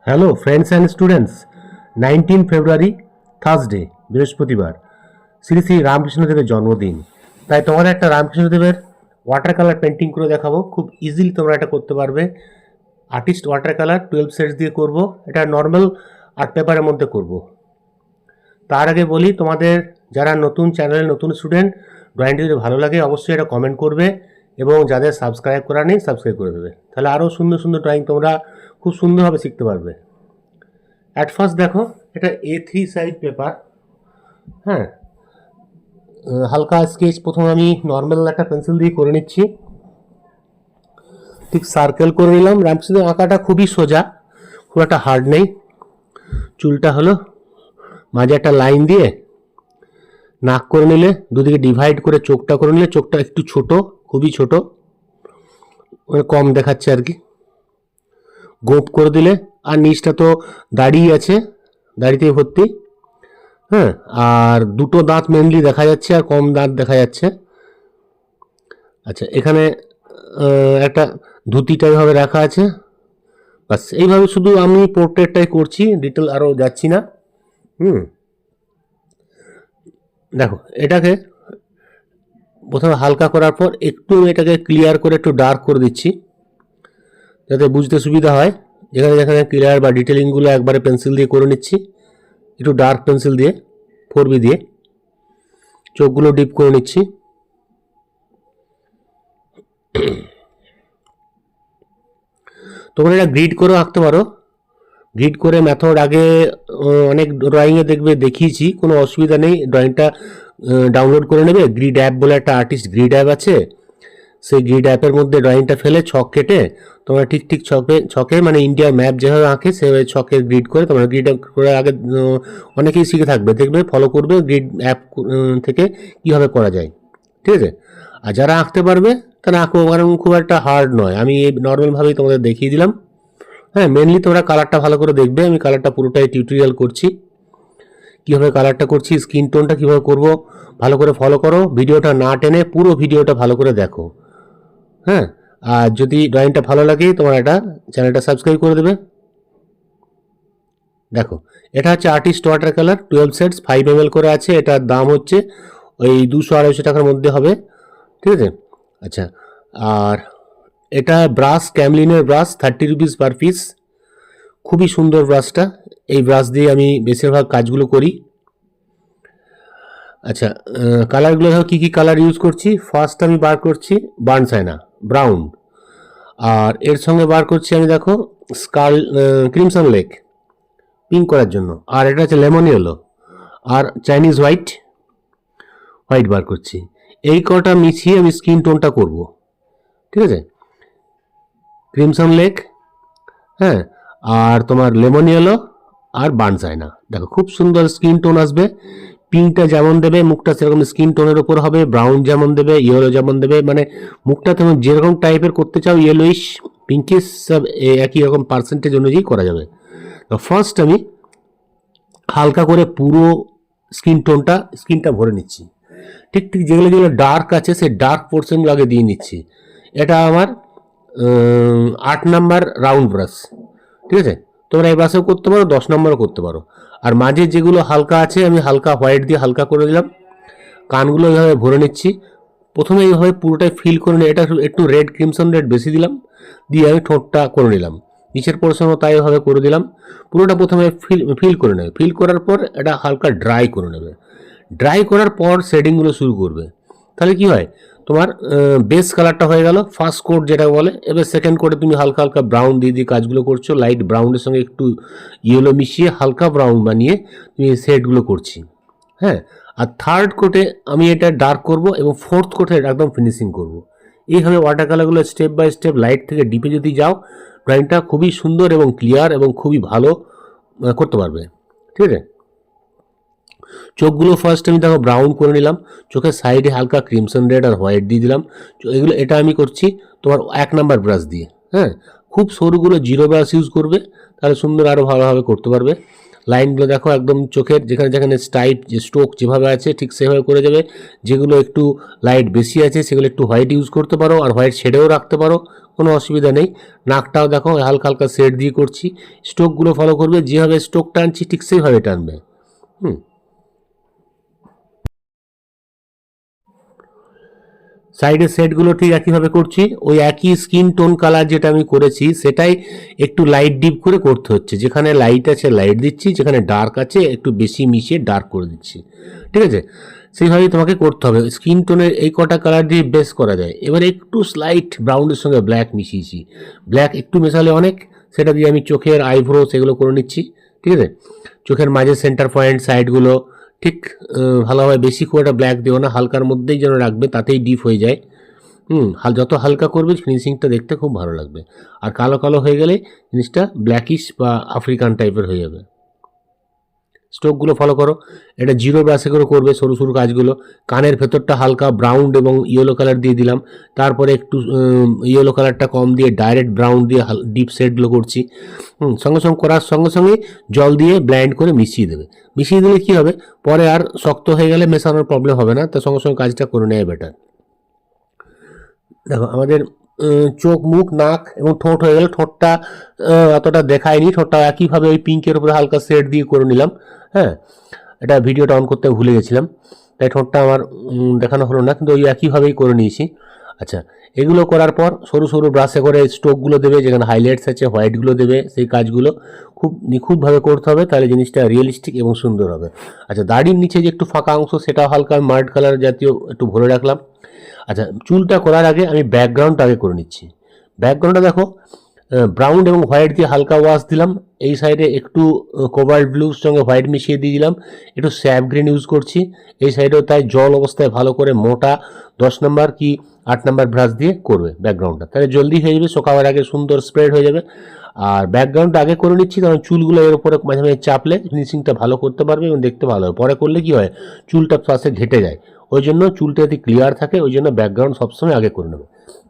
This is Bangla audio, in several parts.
Hello friends and students, 19 February Thursday বৃহস্পতিবার শ্রী শ্রী রামকৃষ্ণদেবের জন্মদিন। তাই তোমাদের একটা রামকৃষ্ণদেবের ওয়াটার কালার পেন্টিং করে দেখাবো। খুব ইজিলি তোমরা এটা করতে পারবে। আর্টিস্ট ওয়াটার কালার 12 সেটস দিয়ে করব। এটা নর্মাল আর্ট পেপারের মধ্যে করব। তার আগে বলি, তোমাদের যারা নতুন চ্যানেলে নতুন স্টুডেন্ট, ড্রয়িংটি যদি ভালো লাগে অবশ্যই এটা কমেন্ট করবে এবং যাদের সাবস্ক্রাইব করা নেই সাবস্ক্রাইব করে দেবে। তাহলে আরও সুন্দর সুন্দর ড্রয়িং তোমরা খুব সুন্দরভাবে শিখতে পারবে। অ্যাট ফার্স্ট দেখো, এটা A3 সাইজ পেপার। হ্যাঁ, হালকা স্কেচ প্রথমে আমি নর্মাল একটা পেন্সিল দিয়ে করে নিচ্ছি। ঠিক সার্কেল করে নিলাম। রামকৃষ্ণের আঁকাটা খুবই সোজা, খুব একটা হার্ড নেই। চুলটা হলো মাঝে একটা লাইন দিয়ে নাক করে নিলে, দুদিকে ডিভাইড করে চোখটা করে নিলে, চোখটা একটু ছোট, খুবই ছোট, কম দেখাচ্ছে আর কি। গোপ করে দিলে, আর নিচটা তো দাড়ি আছে, দাড়িতে ভর্তি। হ্যাঁ, আর দুটো দাঁত মেনলি দেখা যাচ্ছে আর কম দাঁত দেখা যাচ্ছে। আচ্ছা, এখানে একটা ধুতিটা এইভাবে রাখা আছে। বাস এইভাবে শুধু আমি পোর্ট্রেটটাই করছি, ডিটেল আরও যাচ্ছি না। দেখো, এটাকে প্রথমে হালকা করার পর একটু এটাকে ক্লিয়ার করে একটু ডার্ক করে দিচ্ছি যাতে বুঝতে সুবিধা হয়। যেখানে যেখানে ক্লিয়ার বা ডিটেলিংগুলো একবারে পেন্সিল দিয়ে করে নিচ্ছি, একটু ডার্ক পেন্সিল দিয়ে 4B দিয়ে চোখগুলো ডিপ করে নিচ্ছি। তোমরা এটা গ্রিড করেও আঁকতে পারো। গ্রিড করে মেথড আগে অনেক ড্রয়িংয়ে দেখবে দেখিয়েছি, কোনো অসুবিধা নেই। ড্রয়িংটা ডাউনলোড করে নেবে। গ্রিড অ্যাপ বলে একটা আর্টিস্ট গ্রিড অ্যাপ আছে, সেই গ্রিড অ্যাপের মধ্যে ড্রয়িংটা ফেলে ছক কেটে তোমরা ঠিক ঠিক ছকে মানে ইন্ডিয়ার ম্যাপ যেভাবে আঁকে সেভাবে ছকে গ্রিড করে তোমরা গ্রিড করে আগে অনেকেই শিখে থাকবে, দেখবে ফলো করবে গ্রিড অ্যাপ থেকে কীভাবে করা যায়। ঠিক আছে? আর যারা আঁকতে পারবে তারা আঁকো, কারণ খুব একটা হার্ড নয়। আমি নর্মালভাবেই তোমাদের দেখিয়ে দিলাম। হ্যাঁ, মেনলি তোমরা কালারটা ভালো করে দেখবে। আমি কালারটা পুরোটাই টিউটোরিয়াল করছি, কীভাবে কালারটা করছি, স্কিন টোনটা কীভাবে করব, ভালো করে ফলো করো। ভিডিওটা না টেনে পুরো ভিডিওটা ভালো করে দেখো। হ্যাঁ, আর যদি ড্রয়িংটা ভালো লাগে তোমার এটা চ্যানেলটা সাবস্ক্রাইব করে দেবে। দেখো, এটা হচ্ছে artist water colour 12 sets, 5 ml করে আছে। এটার দাম হচ্ছে ওই 200-250 টাকার মধ্যে হবে। ঠিক আছে? আচ্ছা, আর এটা ব্রাশ, ক্যামলিনের ব্রাশ, 30 রুপিস পার পিস। খুবই সুন্দর ব্রাশটা। এই ব্রাশ দিয়ে আমি বেশিরভাগ কাজগুলো করি। আচ্ছা, কালারগুলো দেখো কী কী কালার ইউজ করছি। ফার্স্ট আমি বার করছি বার্নসাইনা ব্রাউন, আর এর সঙ্গে বার করছি আমি দেখো ক্রিমসন লেক পিঙ্ক করার জন্য, আর এটা হচ্ছে লেমন ইয়েলো, আর চাইনিজ হোয়াইট বার করছি। এই কটা মিশিয়ে আমি স্কিন টোনটা করব। ঠিক আছে? ক্রিমসন লেক, হ্যাঁ, আর তোমার লেমন ইয়েলো আর বার্নসাইনা। দেখো খুব সুন্দর স্কিন টোন আসবে। পিঙ্কটা যেমন দেবে মুখটা সেরকম স্কিন টোনের ওপর হবে, ব্রাউন যেমন দেবে, ইয়েলো যেমন দেবে, মানে মুখটা তুমি যেরকম টাইপের করতে চাও, ইয়েলোইশ পিঙ্কিশ সব একই রকম পার্সেন্টেজ অনুযায়ী করা যাবে। তো ফার্স্ট আমি হালকা করে পুরো স্কিনটা ভরে নিচ্ছি। ঠিক ঠিক যেগুলো যেগুলো ডার্ক আছে সেই ডার্ক পোর্শনগুলো আগে দিয়ে নিচ্ছি। এটা আমার 8 নাম্বার রাউন্ড ব্রাশ। ঠিক আছে? তোমরা এই ব্রাশেও করতে পারো, 10 নম্বরও করতে পারো। আর মাঝে যেগুলো হালকা আছে আমি হালকা হোয়াইট দিয়ে হালকা করে দিলাম। কানগুলো এইভাবে ভরে নিচ্ছি। প্রথমে এইভাবে পুরোটাই ফিল করে নিই। এটা একটু রেড, ক্রিমসন রেড বেশি দিলাম, দিয়ে আমি ঠোঁটটা করে নিলাম। নিচের পোর্শনও তাই এভাবে করে দিলাম। পুরোটা প্রথমে ফিল করে নেবে। ফিল করার পর এটা হালকা ড্রাই করে নেবে। ড্রাই করার পর শেডিংগুলো শুরু করবে। তাহলে কি হয়, তোমার বেস কালারটা হয়ে গেল, ফার্স্ট কোট যেটা বলে। এবার সেকেন্ড কোটে তুমি হালকা হালকা ব্রাউন দিয়ে দিয়ে কাজগুলো করছো। লাইট ব্রাউনের সঙ্গে একটু ইয়েলো মিশিয়ে হালকা ব্রাউন বানিয়ে তুমি শেডগুলো করছি। হ্যাঁ, আর থার্ড কোটে আমি এটা ডার্ক করব এবং ফোর্থ কোটে একদম ফিনিশিং করব। এইভাবে ওয়াটার কালারগুলো স্টেপ বাই স্টেপ লাইট থেকে ডিপে যদি যাও, ড্রয়িংটা খুবই সুন্দর এবং ক্লিয়ার এবং খুবই ভালো করতে পারবে। ঠিক আছে? চোখগুলো ফার্স্ট আমি দেখো ব্রাউন করে নিলাম। চোখের সাইডে হালকা ক্রিমসন রেড আর হোয়াইট দিয়ে দিলাম। এটা আমি করছি তোমার 1 নাম্বার ব্রাশ দিয়ে। হ্যাঁ, খুব সরুগুলো জিরো ব্রাশ ইউজ করবে, তাহলে সুন্দর আরও ভালোভাবে করতে পারবে। লাইনগুলো দেখো একদম চোখের যেখানে যেখানে স্টাইপ যে স্ট্রোক যেভাবে আছে ঠিক সেভাবে করে যাবে। যেগুলো একটু লাইট বেশি আছে সেগুলো একটু হোয়াইট ইউজ করতে পারো, আর হোয়াইট শেডেও রাখতে পারো, কোনো অসুবিধা নেই। নাকটাও দেখো হালকা হালকা শেড দিয়ে করছি। স্ট্রোকগুলো ফলো করবে, যেভাবে স্ট্রোক টানছি ঠিক সেইভাবে টানবে। হুম, সাইডের সেটগুলো ঠিক একইভাবে করছি। ওই একই স্কিন টোন কালার যেটা আমি করেছি সেটাই একটু লাইট ডিপ করে করতে হচ্ছে। যেখানে লাইট আছে লাইট দিচ্ছি, যেখানে ডার্ক আছে একটু বেশি মিশিয়ে ডার্ক করে দিচ্ছি। ঠিক আছে, সেইভাবেই তোমাকে করতে হবে। স্কিন টোনের এই কটা কালার দিয়ে বেস করা যায়। এবার একটু স্লাইট ব্রাউনের সঙ্গে ব্ল্যাক মিশিয়েছি, ব্ল্যাক একটু মেশালে অনেক, সেটা দিয়ে আমি চোখের আইব্রো সেগুলো করে নিচ্ছি। ঠিক আছে, চোখের মাঝে সেন্টার পয়েন্ট সাইডগুলো ঠিক ভালোভাবে, বেশি খুব একটা ব্ল্যাক দিও না, হালকার মধ্যেই যেন রাখবে, তাতেই ডিপ হয়ে যায়। যত হালকা করবে ফিনিশিংটা দেখতে খুব ভালো লাগবে। আর কালো কালো হয়ে গেলে জিনিসটা ব্ল্যাকিশ বা আফ্রিকান টাইপের হয়ে যাবে। স্ট্রোকগুলো ফলো করো। এটা জিরো ব্রাশে করে করবে সরু সরু কাজগুলো। কানের ভেতরটা হালকা ব্রাউন এবং ইয়েলো কালার দিয়ে দিলাম, তারপরে একটু ইয়েলো কালারটা কম দিয়ে ডাইরেক্ট ব্রাউন দিয়ে ডিপ শেডগুলো করছি। সঙ্গে সঙ্গে করার সঙ্গে সঙ্গে জল দিয়ে ব্ল্যান্ড করে মিশিয়ে দেবে। মিশিয়ে দিলে কী হবে, পরে আর শক্ত হয়ে গেলে মেশানোর প্রবলেম হবে না, তার সঙ্গে সঙ্গে কাজটা করে নেয় বেটার। দেখো আমাদের চোখ মুখ নাক এবং ঠোঁট হয়ে গেল। ঠোঁটটা অতটা দেখায়নি, ঠোঁটটা একইভাবে ওই পিঙ্কের উপরে হালকা শেড দিয়ে করে নিলাম। হ্যাঁ, এটা ভিডিওটা অন করতে ভুলে গেছিলাম, তাই ঠোঁটটা আমার দেখানো হলো না, কিন্তু ওই একইভাবেই করে নিয়েছি। আচ্ছা, এগুলো করার পর সরু সরু ব্রাশে করে স্ট্রোকগুলো দেবে, যেখানে হাইলাইটস আছে হোয়াইটগুলো দেবে। সেই কাজগুলো খুব নিখুঁতভাবে করতে হবে, তাহলে জিনিসটা রিয়েলিস্টিক এবং সুন্দর হবে। আচ্ছা, দাড়ির নিচে যে একটু ফাঁকা অংশ সেটা হালকা মার্ড কালার জাতীয় একটু ভরে রাখলাম। আচ্ছা, চুলটা করার আগে আমি ব্যাকগ্রাউন্ডটা আগে করে নিচ্ছি। ব্যাকগ্রাউন্ডটা দেখো ব্রাউন এবং হোয়াইট দিয়ে হালকা ওয়াশ দিলাম। এই সাইডে একটু কোবাল্ট ব্লুর সঙ্গে হোয়াইট মিশিয়ে দিয়ে দিলাম। একটু স্যাপ গ্রিন ইউজ করছি এই সাইডেও, তাই জল অবস্থায় ভালো করে মোটা 10 নম্বর কি 8 নম্বর ব্রাশ দিয়ে করবে ব্যাকগ্রাউন্ডটা, তাহলে জলদি হয়ে যাবে, শোকাবার আগে সুন্দর স্প্রেড হয়ে যাবে। আর ব্যাকগ্রাউন্ডটা আগে করে নিচ্ছি, কারণ চুলগুলো এর উপরে মাঝে মাঝে চাপলে ফিনিশিংটা ভালো করতে পারবে এবং দেখতে ভালো হয়। পরে করলে কি হয়, চুলটা পাশে ঘেটে যায়, ওই জন্য চুলটা যদি ক্লিয়ার থাকে ওই জন্য ব্যাকগ্রাউন্ড সবসময় আগে করে নেবে,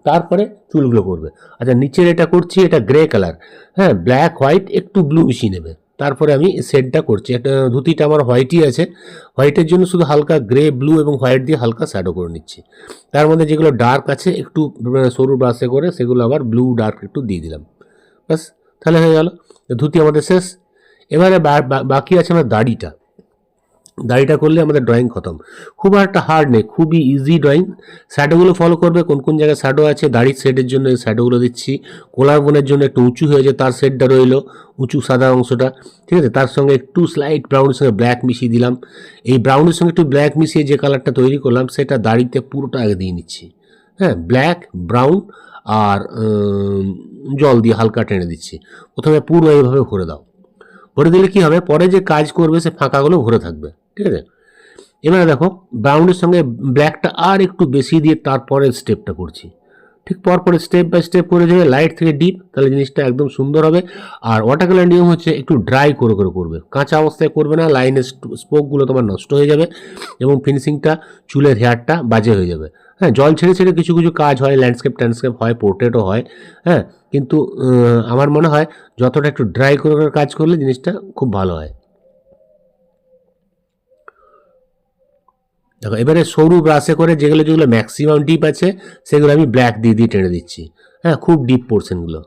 তারপরে চুলগুলো করবে। আচ্ছা, নিচের এটা করছি, এটা গ্রে কালার। হ্যাঁ, ব্ল্যাক হোয়াইট একটু ব্লু মিশিয়ে নেবে, তারপরে আমি শেডটা করছি। একটা ধুতিটা আমার হোয়াইটই আছে, হোয়াইটের জন্য শুধু হালকা গ্রে ব্লু এবং হোয়াইট দিয়ে হালকা শ্যাডো করে নিচ্ছি। তার মধ্যে যেগুলো ডার্ক আছে একটু সরু ব্রাশে করে সেগুলো আবার ব্লু ডার্ক একটু দিয়ে দিলাম, ব্যাস তাহলে হয়ে গেল। ধুতি আমাদের শেষ। এবারে বাকি আছে আমার দাড়িটা। দাড়িটা করলে আমাদের ড্রয়িং খতম। খুব একটা হার্ড নেই, খুবই ইজি ড্রয়িং। শ্যাডোগুলো ফলো করবে, কোন কোন জায়গায় শ্যাডো আছে দাড়ির শেডের জন্য এই শ্যাডোগুলো দিচ্ছি। কোলার বোনের জন্য একটু উঁচু হয়ে যায় তার শেডটা রইলো, উঁচু সাদা অংশটা। ঠিক আছে, তার সঙ্গে একটু স্লাইট ব্রাউনের সঙ্গে ব্ল্যাক মিশিয়ে দিলাম। এই ব্রাউনের সঙ্গে একটু ব্ল্যাক মিশিয়ে যে কালারটা তৈরি করলাম সেটা দাড়িতে পুরোটা আগে দিয়ে নিচ্ছি। হ্যাঁ, ব্ল্যাক ব্রাউন আর জল দিয়ে হালকা টেনে দিচ্ছি। প্রথমে পুরো এইভাবে ভরে দাও, ভরে দিলে কি হবে, পরে যে কাজ করবে সে ফাঁকাগুলো ভরে থাকবে। ঠিক আছে, এবারে দেখো ব্রাউনের সঙ্গে ব্ল্যাকটা আর একটু বেশি দিয়ে তারপরে স্টেপটা করছি। ঠিক পরপরে স্টেপ বাই স্টেপ করে যাবে লাইট থেকে ডিপ, তাহলে জিনিসটা একদম সুন্দর হবে। আর ওয়াটার কালার নিয়ম হচ্ছে একটু ড্রাই করে করে করবে, কাঁচা অবস্থায় করবে না, লাইনের স্পোকগুলো তোমার নষ্ট হয়ে যাবে এবং ফিনিশিংটা চুলের হেয়ারটা বাজে হয়ে যাবে। হ্যাঁ, জল ছেড়ে ছেড়ে কিছু কিছু কাজ হয়, ল্যান্ডস্কেপ ট্যান্ডস্কেপ হয়, পোর্ট্রেটও হয়। হ্যাঁ, কিন্তু আমার মনে হয় যতটা একটু ড্রাই করে করে কাজ করলে জিনিসটা খুব ভালো হয়। দেখো এবারে সরু ব্রাশে করে যেগুলো যেগুলো ম্যাক্সিমাম ডিপ আছে সেগুলো আমি ব্ল্যাক দিয়ে দিয়ে টেনে দিচ্ছি। হ্যাঁ, খুব ডিপ পোর্শনগুলো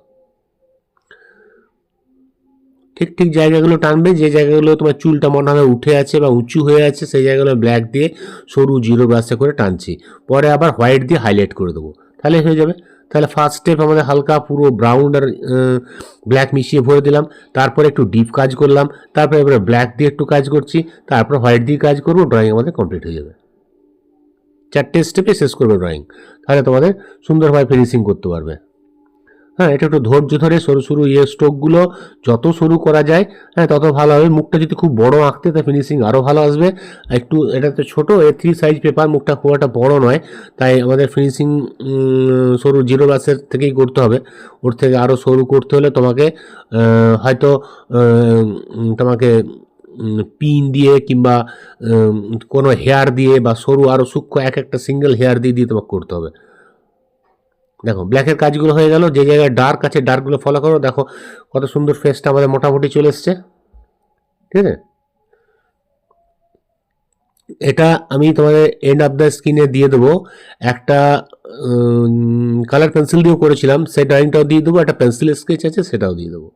ঠিক ঠিক জায়গাগুলো টানবে, যে জায়গাগুলো তোমার চুলটা মনে হবে উঠে আছে বা উঁচু হয়ে আছে সেই জায়গাগুলো ব্ল্যাক দিয়ে সরু জিরো ব্রাশে করে টানছি। পরে আবার হোয়াইট দিয়ে হাইলাইট করে দেবো, তাহলে হয়ে যাবে। তাহলে ফার্স্ট স্টেপ আমাদের হালকা পুরো ব্রাউন আর ব্ল্যাক মিশিয়ে ভরে দিলাম, তারপরে একটু ডিপ কাজ করলাম, তারপরে এবারে ব্ল্যাক দিয়ে একটু কাজ করছি, তারপর হোয়াইট দিয়ে কাজ করবো, ড্রয়িং আমাদের কমপ্লিট হয়ে যাবে। 4টে স্টেপে শেষ করবে ড্রয়িং, তাহলে তোমাদের সুন্দরভাবে ফিনিশিং করতে পারবে। হ্যাঁ, এটা একটু ধৈর্য ধরে সরু সরু স্ট্রোকগুলো যত সরু করা যায় হ্যাঁ তত ভালো হবে। মুখটা যদি খুব বড় আঁকতে তা ফিনিশিং আরও ভালো আসবে। একটু এটা তো ছোটো, 3 সাইজ পেপার, মুখটা খুব একটা বড় নয়, তাই আমাদের ফিনিশিং সরু জিরো ব্রাশের থেকেই করতে হবে। ওর থেকে আরও সরু করতে হলে তোমাকে হয়তো তোমাকে পিন দিয়ে কিংবা কোনো হেয়ার দিয়ে বা সরু আরও সূক্ষ্ম এক একটা সিঙ্গেল হেয়ার দিয়ে দিয়ে তোমাকে করতে হবে। দেখো ব্ল্যাকের কাজগুলো হয়ে গেল, যে জায়গায় ডার্ক আছে ডার্কগুলো ফলো করো, দেখো কত সুন্দর ফেসটা আমাদের মোটামুটি চলে এসছে। ঠিক আছে। এটা আমি তোমাদের এন্ড অফ দ্য স্ক্রিনে দিয়ে দেবো। একটা কালার পেন্সিল দিয়েও করেছিলাম, সেই ড্রয়িংটাও দিয়ে দেবো, একটা পেন্সিল স্কেচ আছে সেটাও দিয়ে দেবো।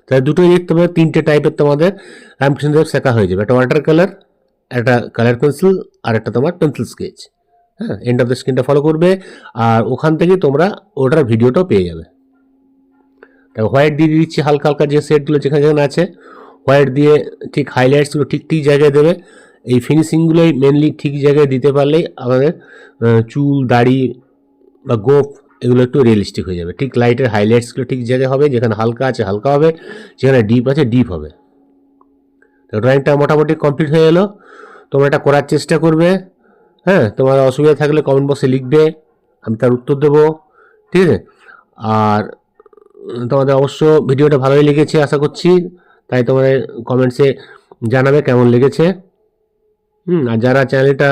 তাহলে দুটোই দেখতে পাবে, 3টে টাইপের তোমাদের রামকৃষ্ণদেব শেখা হয়ে যাবে। একটা ওয়াটার কালার, একটা কালার পেন্সিল, আর একটা তোমার পেন্সিল স্কেচ। হ্যাঁ, এন্ড অফ দ্য স্ক্রিনটা ফলো করবে, আর ওখান থেকে তোমরা ওটার ভিডিওটাও পেয়ে যাবে। দেখো হোয়াইট দিয়ে দিচ্ছি হালকা হালকা, যে সেটগুলো যেখানে যেখানে আছে হোয়াইট দিয়ে ঠিক হাইলাইটসগুলো ঠিক ঠিক জায়গায় দেবে। এই ফিনিশিংগুলোই মেনলি ঠিক জায়গায় দিতে পারলেই আমাদের চুল, দাড়ি বা গোপ এগুলো একটু রিয়েলিস্টিক হয়ে যাবে। ঠিক লাইটের হাইলাইটসগুলো ঠিক জায়গায় হবে, যেখানে হালকা আছে হালকা হবে, যেখানে ডিপ আছে ডিপ হবে। তো ড্রয়িংটা মোটামুটি কমপ্লিট হয়ে গেলো। তোমরা এটা করার চেষ্টা করবে। হ্যাঁ, তোমার অসুবিধা থাকলে কমেন্ট বক্সে লিখবে, আমি তার উত্তর দেবো। ঠিক আছে। আর তোমাদের অবশ্য ভিডিওটা ভালোই লেগেছে আশা করছি, তাই তোমাদের কমেন্টসে জানাবে কেমন লেগেছে। আর যারা চ্যানেলটা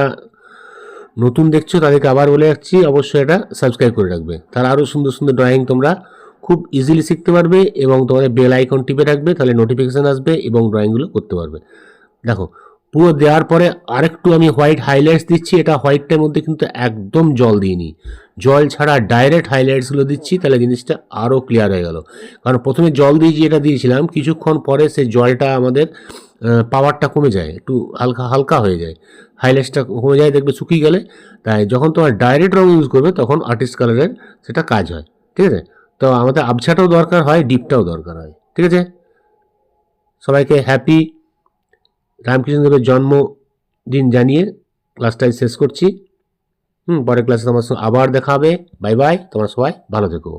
নতুন দেখছো তাদেরকে আবার বলে যাচ্ছি, অবশ্যই এটা সাবস্ক্রাইব করে রাখবে। তার আরও সুন্দর সুন্দর ড্রয়িং তোমরা খুব ইজিলি শিখতে পারবে, এবং তোমাদের বেল আইকন টিপে রাখবে, তাহলে নোটিফিকেশান আসবে এবং ড্রয়িংগুলো করতে পারবে। দেখো পুরো দেওয়ার পরে আরেকটু আমি হোয়াইট হাইলাইটস দিচ্ছি। এটা হোয়াইটটার মধ্যে কিন্তু একদম জল দিইনি, জল ছাড়া ডাইরেক্ট হাইলাইটসগুলো দিচ্ছি, তাহলে জিনিসটা আরও ক্লিয়ার হয়ে গেল। কারণ প্রথমে জল দিয়ে যেটা দিয়েছিলাম, কিছুক্ষণ পরে সেই জলটা আমাদের পাওয়ারটা কমে যায়, একটু হালকা হালকা হয়ে যায়, হাইলাইটসটা কমে যায়, দেখবে শুকিয়ে গেলে। তাই যখন তোমার ডাইরেক্ট রং ইউজ করবে তখন আর্টিস্ট কালারের সেটা কাজ হয়। ঠিক আছে। তো আমাদের আবছাটাও দরকার হয়, ডিপটাও দরকার হয়। ঠিক আছে। সবাইকে হ্যাপি রামকৃষ্ণদেবের জন্মদিন জানিয়ে ক্লাসটাই শেষ করছি। পরের ক্লাসে তোমার সঙ্গে আবার দেখা হবে। বাই বাই, তোমরা সবাই ভালো থেকো।